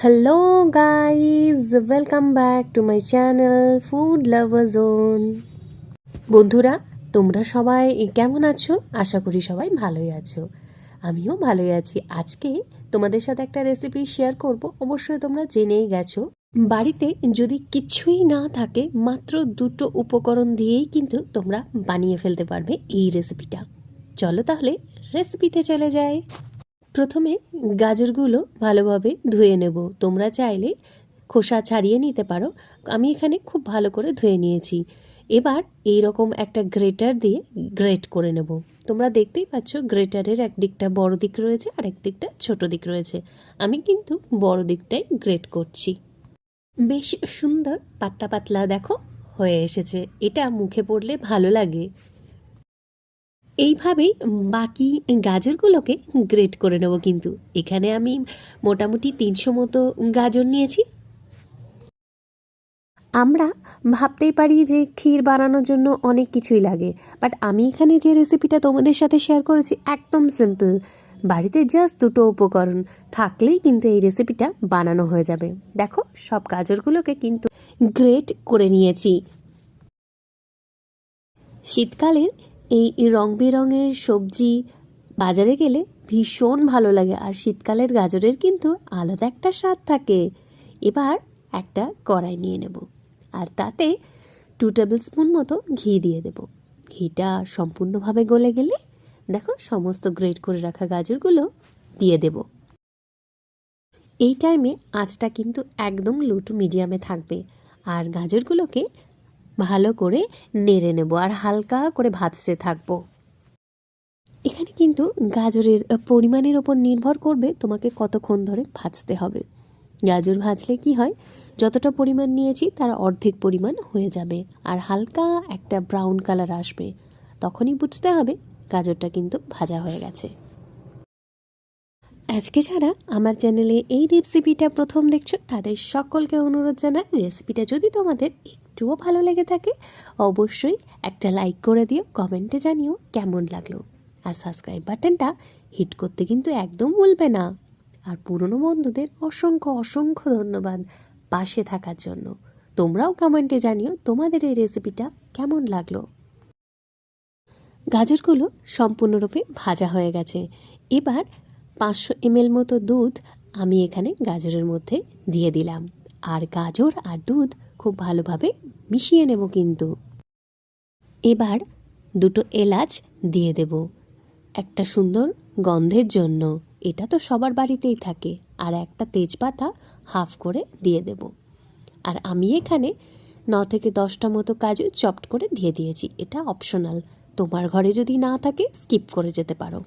Hello guys, welcome back to my channel food lover zone. বন্ধুরা, তোমরা সবাই কেমন আছো? আশা করি সবাই ভালোই আছো। আমিও ভালোই আছি। আজকে তোমাদের সাথে একটা রেসিপি শেয়ার করব। অবশ্যই তোমরা জেনেই গেছো, বাড়িতে যদি কিছুই না থাকে, মাত্র দুটো উপকরণ দিয়েই কিন্তু তোমরা বানিয়ে ফেলতে পারবে এই রেসিপিটা। চলো তাহলে রেসিপিতে চলে যাই। প্রথমে গাজরগুলো ভালোভাবে ধুয়ে নেব। তোমরা চাইলে খোসা ছাড়িয়ে নিতে পারো। আমি এখানে খুব ভালো করে ধুয়ে নিয়েছি। এবার এই রকম একটা গ্রেটার দিয়ে গ্রেট করে নেব। তোমরা দেখতেই পাচ্ছ গ্রেটারের এক দিকটা বড় দিক রয়েছে আর এক দিকটা ছোট দিক রয়েছে। আমি কিন্তু বড় দিকটাই গ্রেট করছি। বেশ সুন্দর পাতলা পাতলা দেখো হয়ে এসেছে। এটা মুখে পড়লে ভালো লাগে। এইভাবেই বাকি গাজরগুলোকে গ্রেট করে নেব। কিন্তু এখানে আমি মোটামুটি 300 মতো গাজর নিয়েছি। আমরা ভাবতেই পারি যে ক্ষীর বানানোর জন্য অনেক কিছুই লাগে, বাট আমি এখানে যে রেসিপিটা তোমাদের সাথে শেয়ার করেছি একদম সিম্পল। বাড়িতে জাস্ট দুটো উপকরণ থাকলেই কিন্তু এই রেসিপিটা বানানো হয়ে যাবে। দেখো, সব গাজরগুলোকে কিন্তু গ্রেট করে নিয়েছি। শীতকালের এই রং বেরঙের সবজি বাজারে গেলে ভীষণ ভালো লাগে, আর শীতকালের গাজরের কিন্তু আলাদা একটা স্বাদ থাকে। এবার একটা কড়াই নিয়ে নেব, আর তাতে 2 টেবিল স্পুন মতো ঘি দিয়ে দেব। ঘিটা সম্পূর্ণভাবে গলে গেলে দেখো সমস্ত গ্রেট করে রাখা গাজরগুলো দিয়ে দেব। এই টাইমে আঁচটা কিন্তু একদম লো টু মিডিয়ামে থাকবে, আর গাজরগুলোকে ভালো করে নেড়ে নেব আর হালকা করে ভাজতে থাকবো। এখানে কিন্তু গাজরের পরিমাণের ওপর নির্ভর করবে তোমাকে কতক্ষণ ধরে ভাজতে হবে। গাজর ভাজলে কি হয়, যতটা পরিমাণ নিয়েছি তার অর্ধেক পরিমাণ হয়ে যাবে, আর হালকা একটা ব্রাউন কালার আসবে। তখনই বুঝতে হবে গাজরটা কিন্তু ভাজা হয়ে গেছে। আজকে যারা আমার চ্যানেলে এই রেসিপিটা প্রথম দেখছো, তাদের সকলকে অনুরোধ জানাই, রেসিপিটা যদি তোমাদের একটুও ভালো লেগে থাকে অবশ্যই একটা লাইক করে দিও, কমেন্টে জানিও কেমন লাগলো। আর সাবস্ক্রাইব বাটনটা হিট করতে কিন্তু একদম ভুলবে না। আর পুরনো বন্ধুদের অসংখ্য অসংখ্য ধন্যবাদ পাশে থাকার জন্য। তোমরাও কমেন্টে জানিও তোমাদের এই রেসিপিটা কেমন লাগলো। গাজরগুলো সম্পূর্ণরূপে ভাজা হয়ে গেছে। এবার 500 ml মতো দুধ আমি এখানে গাজরের মধ্যে দিয়ে দিলাম, আর গাজর আর দুধ খুব ভালোভাবে মিশিয়ে নেব। কিন্তু এবার 2টো এলাচ দিয়ে দেব একটা সুন্দর গন্ধের জন্য। এটা তো সবার বাড়িতেই থাকে। আর একটা তেজপাতা হাফ করে দিয়ে দেব। আর আমি এখানে 9 থেকে 10টা মতো কাজু চপড করে দিয়ে দিয়েছি। এটা অপশনাল, তোমার ঘরে যদি না থাকে স্কিপ করে যেতে পারো।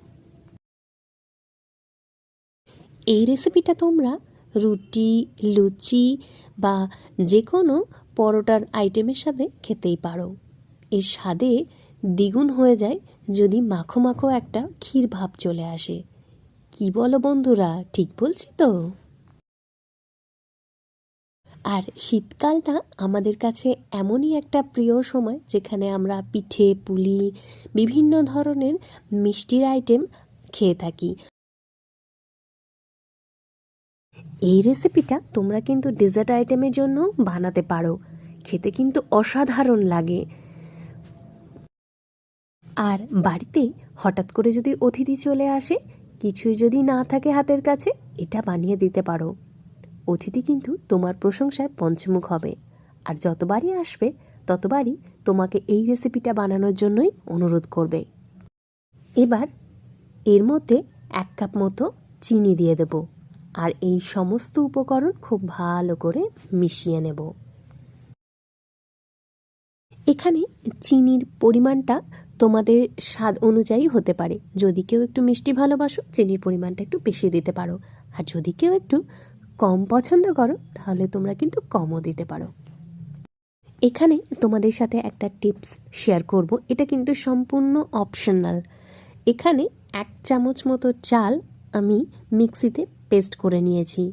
এই রেসিপিটা তোমরা রুটি, লুচি বা যে কোনো পরোটার আইটেমের সাথে খেতেই পারো। এর স্বাদে দ্বিগুণ হয়ে যায় যদি মাখো মাখো একটা ক্ষীর ভাব চলে আসে। কি বলো বন্ধুরা, ঠিক বলছি তো? আর শীতকালটা আমাদের কাছে এমনই একটা প্রিয় সময় যেখানে আমরা পিঠে পুলি বিভিন্ন ধরনের মিষ্টির আইটেম খেয়ে থাকি। এই রেসিপিটা তোমরা কিন্তু ডেজার্ট আইটেমের জন্য বানাতে পারো, খেতে কিন্তু অসাধারণ লাগে। আর বাড়িতে হঠাৎ করে যদি অতিথি চলে আসে, কিছুই যদি না থাকে হাতের কাছে, এটা বানিয়ে দিতে পারো। অতিথি কিন্তু তোমার প্রশংসায় পঞ্চমুখ হবে, আর যতবারই আসবে ততবারই তোমাকে এই রেসিপিটা বানানোর জন্যই অনুরোধ করবে। এবার এর মধ্যে 1 কাপ মতো চিনি দিয়ে দেব, আর এই সমস্ত উপকরণ খুব ভালো করে মিশিয়ে নেব। এখানে চিনির পরিমাণটা তোমাদের স্বাদ অনুযায়ী হতে পারে। যদি কেউ একটু মিষ্টি ভালোবাসো, চিনির পরিমাণটা একটু বেশি দিতে পারো। আর যদি কেউ একটু কম পছন্দ করো, তাহলে তোমরা কিন্তু কমও দিতে পারো। এখানে তোমাদের সাথে একটা টিপস শেয়ার করব, এটা কিন্তু সম্পূর্ণ অপশনাল। এখানে 1 চামচ মতো চাল আমি মিক্সিতে পেস্ট করে নিয়েছি।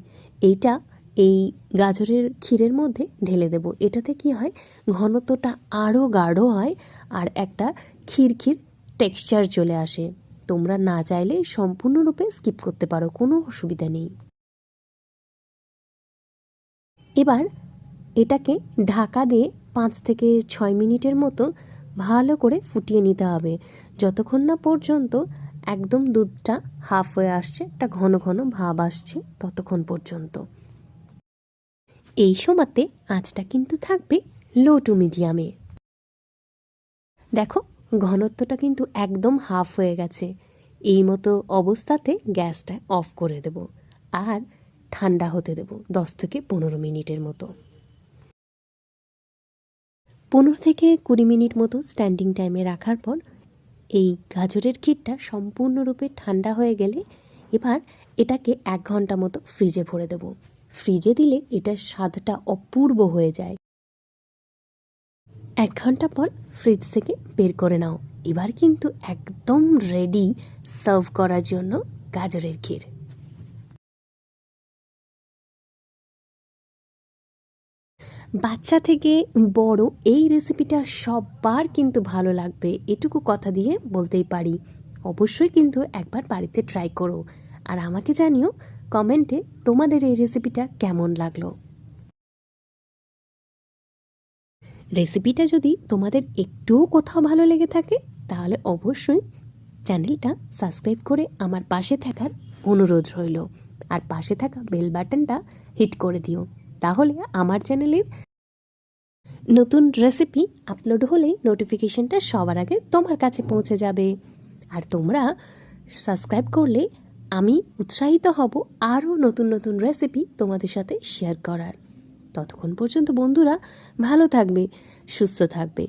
এইটা এই গাজরের ক্ষীরের মধ্যে ঢেলে দেব। এটাতে কি হয়, ঘনত্বটা আরও গাঢ় হয়, আর একটা ক্ষীর ক্ষীর টেক্সচার চলে আসে। তোমরা না চাইলে সম্পূর্ণরূপে স্কিপ করতে পারো, কোনো অসুবিধা নেই। এবার এটাকে ঢাকা দিয়ে 5 থেকে 6 মিনিটের মতো ভালো করে ফুটিয়ে নিতে হবে, যতক্ষণ না পর্যন্ত একদম দুধটা হাফ হয়ে আসছে, একটা ঘন ঘন ভাব আসছে, ততক্ষণ পর্যন্ত। এই সময়তে আঁচটা কিন্তু থাকবে লো টু মিডিয়ামে। দেখো ঘনত্বটা কিন্তু একদম হাফ হয়ে গেছে। এই মতো অবস্থাতে গ্যাসটা অফ করে দেব আর ঠান্ডা হতে দেব 10 থেকে 15 মিনিটের মতো। 15 থেকে 20 মিনিট মতো স্ট্যান্ডিং টাইমে রাখার পর এই গাজরের ক্ষীরটা সম্পূর্ণরূপে ঠান্ডা হয়ে গেলে এবার এটাকে 1 ঘন্টা মতো ফ্রিজে ভরে দেব। ফ্রিজে দিলে এটার স্বাদটা অপূর্ব হয়ে যায়। 1 ঘন্টা পর ফ্রিজ থেকে বের করে নাও। এবার কিন্তু একদম রেডি সার্ভ করার জন্য গাজরের ক্ষীর। বাচ্চা থেকে বড় এই রেসিপিটা সবার কিন্তু ভালো লাগবে, এটুকু কথা দিয়ে বলতেই পারি। অবশ্যই কিন্তু একবার বাড়িতে ট্রাই করো আর আমাকে জানিও কমেন্টে তোমাদের এই রেসিপিটা কেমন লাগলো। রেসিপিটা যদি তোমাদের একটুও কোথাও ভালো লেগে থাকে তাহলে অবশ্যই চ্যানেলটা সাবস্ক্রাইব করে আমার পাশে থাকার অনুরোধ রইল, আর পাশে থাকা বেল বাটনটা হিট করে দিও, তাহলে আমার চ্যানেলের নতুন রেসিপি আপলোড হলেই নোটিফিকেশনটা সবার আগে তোমার কাছে পৌঁছে যাবে। আর তোমরা সাবস্ক্রাইব করলে আমি উৎসাহিত হব আরও নতুন নতুন রেসিপি তোমাদের সাথে শেয়ার করার। ততক্ষণ পর্যন্ত বন্ধুরা ভালো থাকবে, সুস্থ থাকবে।